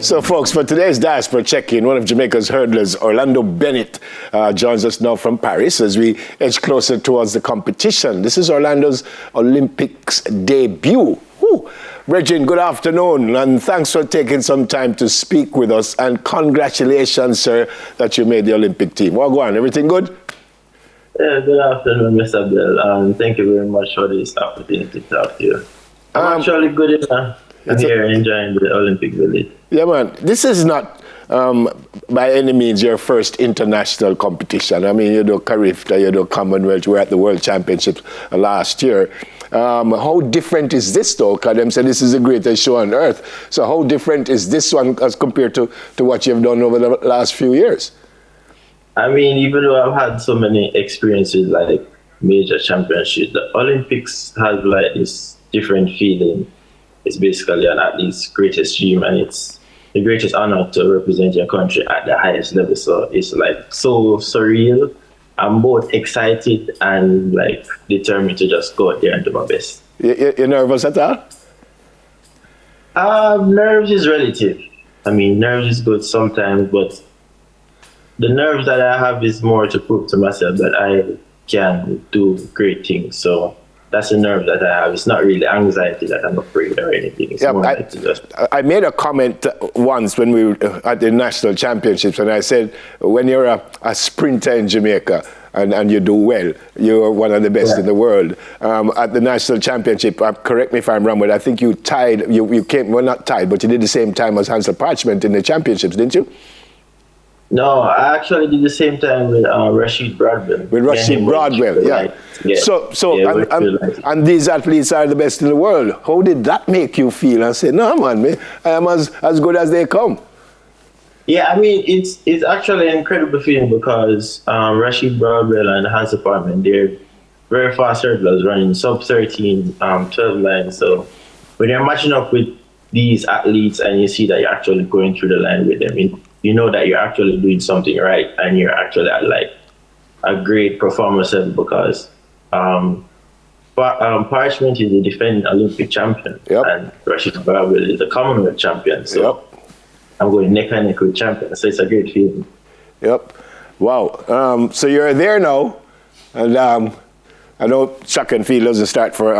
So, folks, for today's Diaspora Check-In, one of Jamaica's hurdlers, Orlando Bennett, joins us now from Paris as we edge closer towards the competition. This is Orlando's Olympics debut. Whew. Regine, good afternoon, and thanks for taking some time to speak with us, and congratulations, sir, that you made the Olympic team. Well, go on, everything good? Yeah, good afternoon, Mr. Bell. Thank you very much for this opportunity to talk to you. I'm actually good enough. I'm here enjoying the Olympic Village. Yeah, man. This is not, by any means, your first international competition. I mean, you do Carifta, you do Commonwealth, you were at the World Championships last year. How different is this, though? Because them say this is the greatest show on earth. So how different is this one as compared to what you've done over the last few years? I mean, even though I've had so many experiences like major championships, the Olympics has like this different feeling. It's basically an athlete's greatest dream, and it's the greatest honor to represent your country at the highest level. So it's like so surreal. I'm both excited and like determined to just go out there and do my best. You're nervous at all? Nerves is relative. I mean, nerves is good sometimes, but the nerves that I have is more to prove to myself that I can do great things. So that's the nerve that I have. It's not really anxiety that I'm afraid or anything. It's more like I made a comment once when we were at the national championships, and I said, when you're a sprinter in Jamaica and you do well, you're one of the best in the world. At the national championship, correct me if I'm wrong, but I think you tied, you came, well, not tied, but you did the same time as Hansel Parchment in the championships, didn't you? No, I actually did the same time with Rashid Broadwell. With Rashid Broadwell, yeah. And these athletes are the best in the world. How did that make you feel? And say, no, man, I am as good as they come. Yeah, I mean, it's actually an incredible feeling because Rashid Broadwell and Hans Apartment, they're very fast hurdlers running sub-13, 12 lines. So when you're matching up with these athletes and you see that you're actually going through the line with them, you know that you're actually doing something right and you're actually at like a great performance level because Parchment is the defending Olympic champion and Rashid Broadwell is the Commonwealth champion. So I'm going neck and neck with champions. So it's a great feeling. Yep. Wow. So you're there now, and I know track and field doesn't start for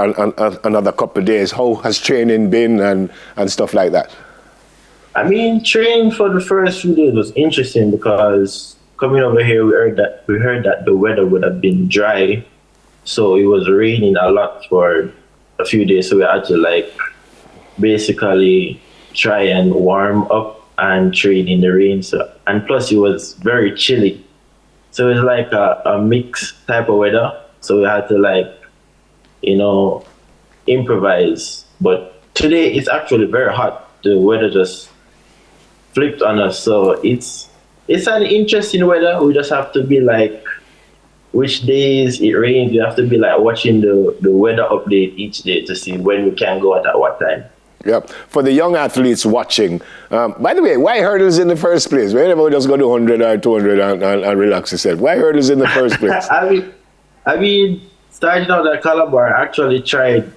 another couple of days. How has training been and stuff like that? I mean, training for the first few days was interesting because coming over here, we heard that the weather would have been dry, so it was raining a lot for a few days. So we had to like basically try and warm up and train in the rain. So and plus it was very chilly, so it was like a mixed type of weather. So we had to like, improvise. But today it's actually very hot. The weather just flipped on us, so it's an interesting weather. We just have to be like, which days it rains, we have to be like watching the weather update each day to see when we can go at what time. Yep. For the young athletes watching, by the way, why hurdles in the first place? Why never just go to 100 or 200 and relax yourself? Why hurdles in the first place? I mean, starting out at Calabar, I actually tried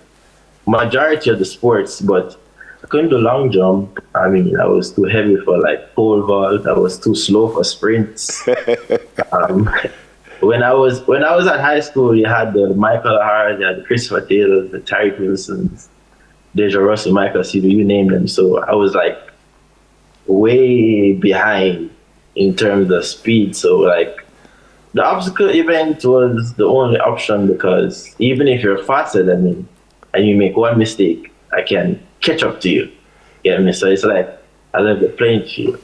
majority of the sports, but I couldn't do long jump. I mean, I was too heavy for like pole vault. I was too slow for sprints. When I was at high school, you had the Michael O'Hara, you had the Christopher Taylor, the Tariq Wilsons, Deja Russell, Michael Seaver, you name them. So I was like way behind in terms of speed. So like the obstacle event was the only option because even if you're faster than me and you make one mistake, I can catch up to you. You know me? So it's like I love the playing field.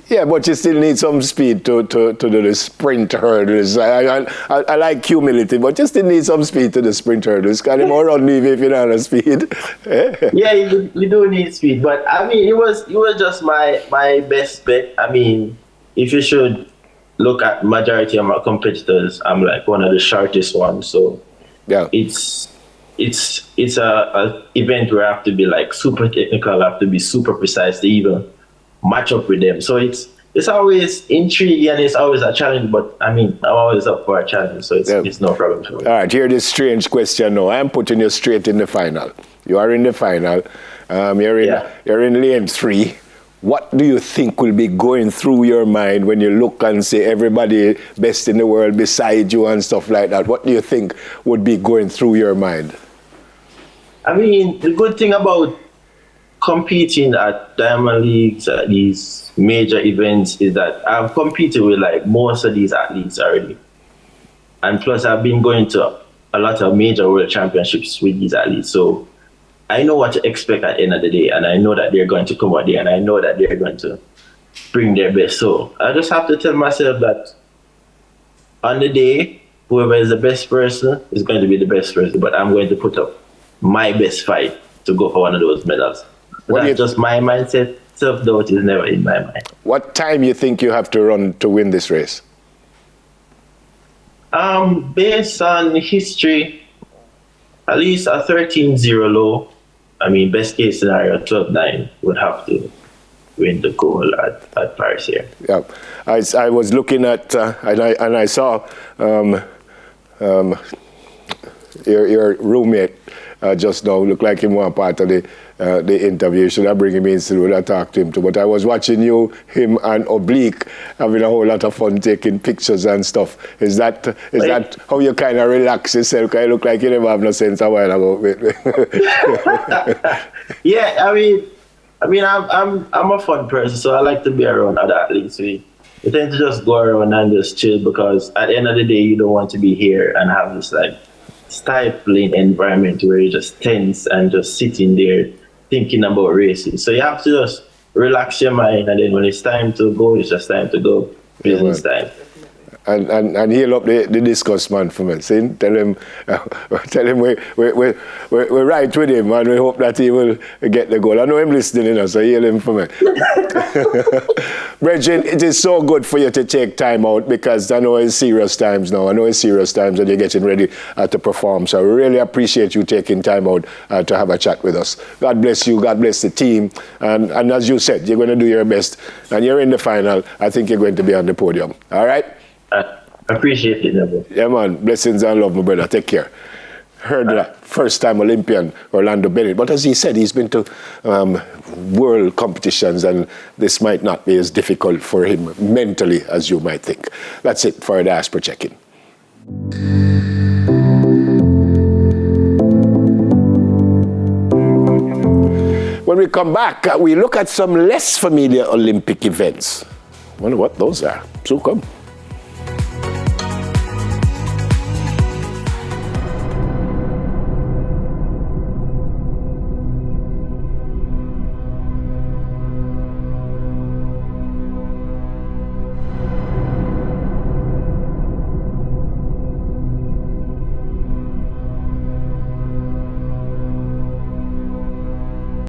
Yeah, but you still need some speed to do the sprint hurdles. I like humility, but you still need some speed to the sprint hurdles. Because you're more on leave if you don't have speed. Yeah, you do need speed. But I mean, it was just my best bet. I mean, if you should look at majority of my competitors, I'm like one of the shortest ones. So yeah, it's a event where I have to be like super technical. I have to be super precise to even match up with them. So it's always intriguing and it's always a challenge, but I mean, I'm always up for a challenge, so it's no problem for me. All right, here this strange question now. I'm putting you straight in the final. You are in the final. You're in lane 3. what do you think will be going through your mind when you look and say everybody best in the world beside you and stuff like that? What do you think would be going through your mind? I mean, the good thing about competing at Diamond Leagues, at these major events, is that I've competed with like most of these athletes already. And plus I've been going to a lot of major world championships with these athletes. So I know what to expect at the end of the day, and I know that they're going to come out there, and I know that they're going to bring their best. So I just have to tell myself that on the day, whoever is the best person is going to be the best person, but I'm going to put up my best fight to go for one of those medals. That's just my mindset. Self-doubt is never in my mind. What time you think you have to run to win this race? Based on history, at least a 13-0 low. I mean, best case scenario, 12-9 would have to win the gold at Paris here. Yeah, I was looking at and I saw your roommate just now. Looked like him one part of the interview. You should have bring him in so we would have talked to him too. But I was watching him and Oblique having a whole lot of fun taking pictures and stuff. Is that how you kind of relax yourself? Cause you look like you never have no sense a while ago. Yeah, I mean, I'm a fun person, so I like to be around other athletes. We tend to just go around and just chill, because at the end of the day, you don't want to be here and have this like stifling environment where you're just tense and just sitting there thinking about racing. So you have to just relax your mind, and then when it's time to go, it's just time to go. Business time. And he'll up the discuss man for me. See? Tell him we're right with him, and we hope that he will get the goal. I know him listening, so heal him for me. Bridget, it is so good for you to take time out, because I know it's serious times now. I know it's serious times and you're getting ready to perform. So I really appreciate you taking time out to have a chat with us. God bless you. God bless the team. And as you said, you're going to do your best. And you're in the final. I think you're going to be on the podium. All right? I appreciate it, Never. Yeah, man. Blessings and love, my brother. Take care. Heard that first-time Olympian Orlando Bennett. But as he said, he's been to world competitions, and this might not be as difficult for him mentally as you might think. That's it for the Diaspora Check-In. When we come back, we look at some less familiar Olympic events. I wonder what those are. So come.